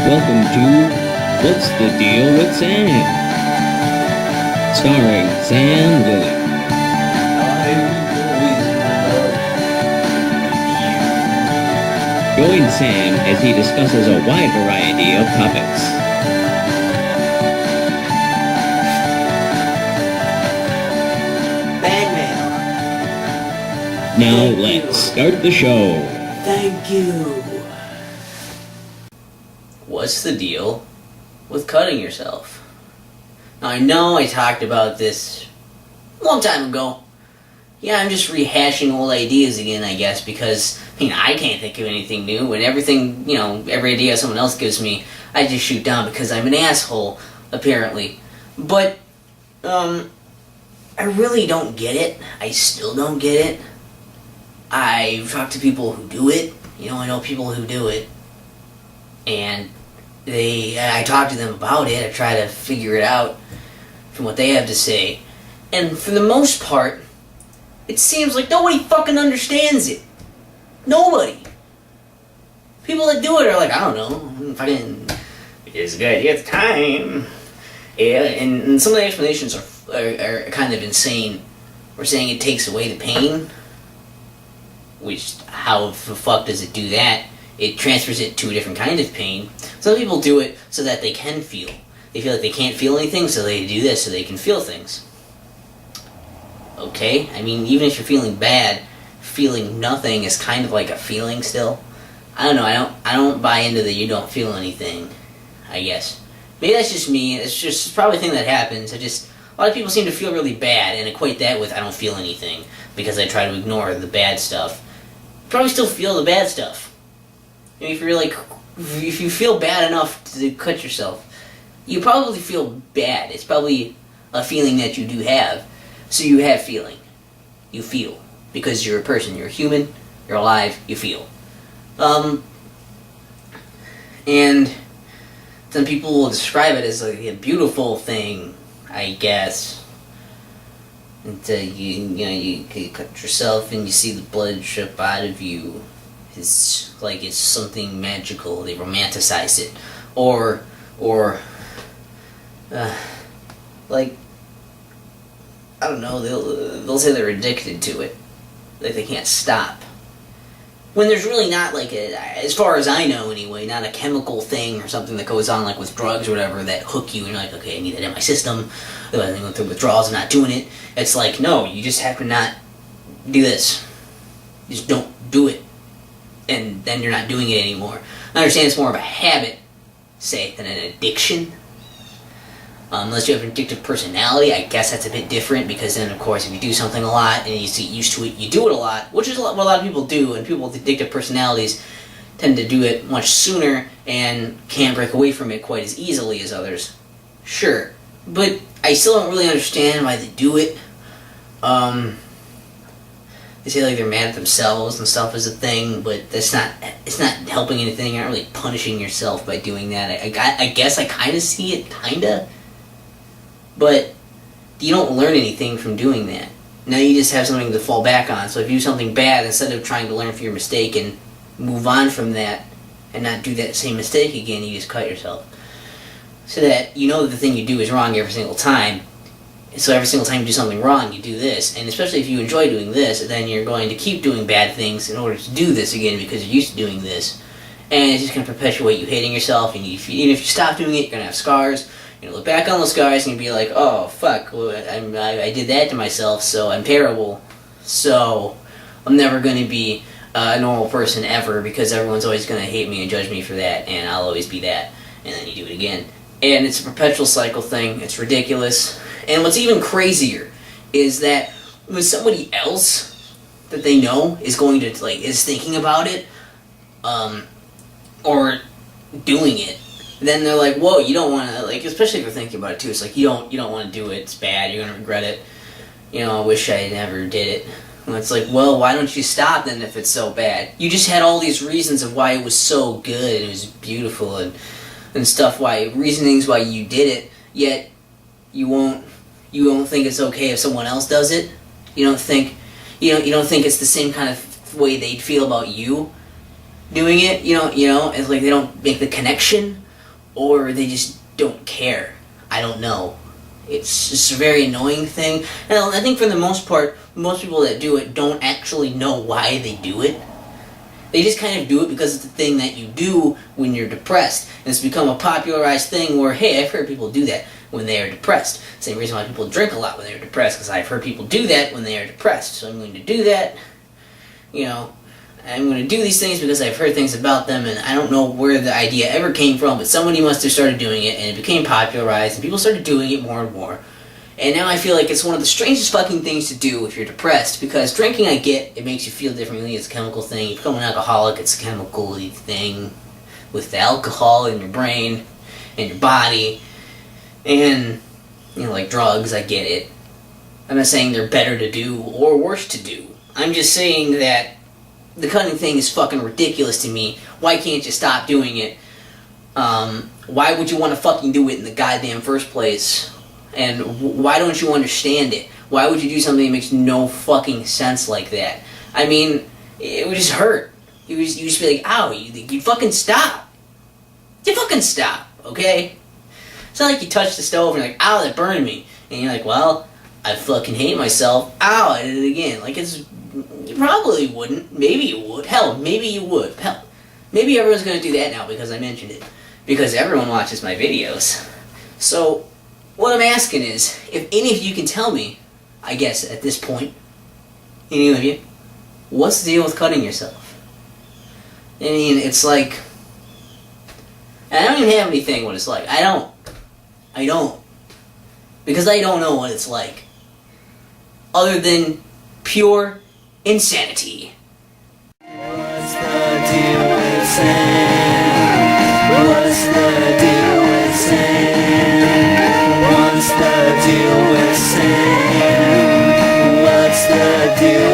Welcome to What's the Deal with Sam? Starring Sam Lilly. Join Sam as he discusses a wide variety of topics. Bang Now let's start the show. Thank you. What's the deal with cutting yourself? Now I know I talked about this a long time ago. Yeah, I'm just rehashing old ideas again, I guess, because I can't think of anything new, and everything, every idea someone else gives me, I just shoot down because I'm an asshole, apparently. But, I really don't get it. I still don't get it. I've talked to people who do it. I know people who do it. And I talk to them about it. I try to figure it out from what they have to say. And for the most part, it seems like nobody fucking understands it. Nobody. People that do it are like, I don't know, fucking, it's a good idea at the time. Yeah, and some of the explanations are kind of insane. We're saying it takes away the pain, which, how the fuck does it do that? It transfers it to a different kind of pain. Some people do it so that they can feel. They feel like they can't feel anything, so they do this so they can feel things. Okay, even if you're feeling bad, feeling nothing is kind of like a feeling still. I don't know, I don't buy into the you don't feel anything, I guess. Maybe that's just me, it's probably a thing that happens. A lot of people seem to feel really bad and equate that with I don't feel anything, because I try to ignore the bad stuff. You probably still feel the bad stuff. If you feel bad enough to cut yourself, you probably feel bad. It's probably a feeling that you do have. So you have feeling. You feel. Because you're a person. You're a human. You're alive. You feel. And some people will describe it as like a beautiful thing, I guess. And you cut yourself and you see the blood drip out of you. It's like it's something magical. They romanticize it. Or I don't know, they'll say they're addicted to it. Like they can't stop. When there's really not as far as I know anyway, not a chemical thing or something that goes on like with drugs or whatever that hook you and you're like, okay, I need that in my system. Otherwise I'm going through withdrawals and not doing it. It's like, no, you just have to not do this. Just don't do it. And then you're not doing it anymore. I understand it's more of a habit, say, than an addiction. Unless you have an addictive personality, I guess that's a bit different, because then, of course, if you do something a lot and you get used to it, you do it a lot, which is what a lot of people do, and people with addictive personalities tend to do it much sooner and can't break away from it quite as easily as others. Sure. But I still don't really understand why they do it. They say like they're mad at themselves and stuff is a thing, but it's not helping anything. You're not really punishing yourself by doing that. I guess I kind of see it, kinda. But you don't learn anything from doing that. Now you just have something to fall back on. So if you do something bad, instead of trying to learn from your mistake and move on from that and not do that same mistake again, you just cut yourself. So that you know that the thing you do is wrong every single time. So every single time you do something wrong, you do this. And especially if you enjoy doing this, then you're going to keep doing bad things in order to do this again because you're used to doing this. And it's just going to perpetuate you hating yourself. And even if you stop doing it, you're going to have scars. You're going to look back on those scars and you'll be like, oh, fuck, well, I did that to myself, so I'm terrible. So I'm never going to be a normal person ever because everyone's always going to hate me and judge me for that, and I'll always be that. And then you do it again. And it's a perpetual cycle thing. It's ridiculous. And what's even crazier is that when somebody else that they know is going to is thinking about it, or doing it, then they're like, whoa, you don't want to, especially if you're thinking about it too, it's like, you don't want to do it, it's bad, you're going to regret it, I wish I never did it. And it's like, well, why don't you stop then if it's so bad? You just had all these reasons of why it was so good, it was beautiful, and stuff, reasonings why you did it, yet you won't think it's okay if someone else does it. You don't think it's the same kind of way they'd feel about you doing it. It's like they don't make the connection. or they just don't care. I don't know. It's just a very annoying thing. And I think for the most part, most people that do it don't actually know why they do it. They just kind of do it because it's the thing that you do when you're depressed. And it's become a popularized thing where, hey, I've heard people do that when they are depressed. Same reason why people drink a lot when they're depressed, because I've heard people do that when they are depressed. So I'm going to do that. You know, I'm going to do these things because I've heard things about them, and I don't know where the idea ever came from, but somebody must have started doing it, and it became popularized, and people started doing it more and more. And now I feel like it's one of the strangest fucking things to do if you're depressed, because drinking, I get, it makes you feel differently, it's a chemical thing. You become an alcoholic, it's a chemical thing with the alcohol in your brain and your body. And, you know, like drugs, I get it. I'm not saying they're better to do or worse to do. I'm just saying that the cutting thing is fucking ridiculous to me. Why can't you stop doing it? Why would you want to fucking do it in the goddamn first place? And why don't you understand it? Why would you do something that makes no fucking sense like that? I mean, it would just hurt. You would just be like, ow, you fucking stop. You fucking stop, okay? It's not like you touch the stove and you're like, ow, that burned me. And you're like, well, I fucking hate myself. Ow, I did it again. Like, you probably wouldn't. Maybe you would. Hell, maybe you would. Hell, maybe everyone's going to do that now because I mentioned it. Because everyone watches my videos. So, what I'm asking is, if any of you can tell me, I guess at this point, any of you, what's the deal with cutting yourself? I mean, it's like, I don't even have anything what it's like. I don't. Because I don't know what it's like. Other than pure insanity. What's the deal with Sam? What's the deal with Sam? What's the deal with Sam? What's the deal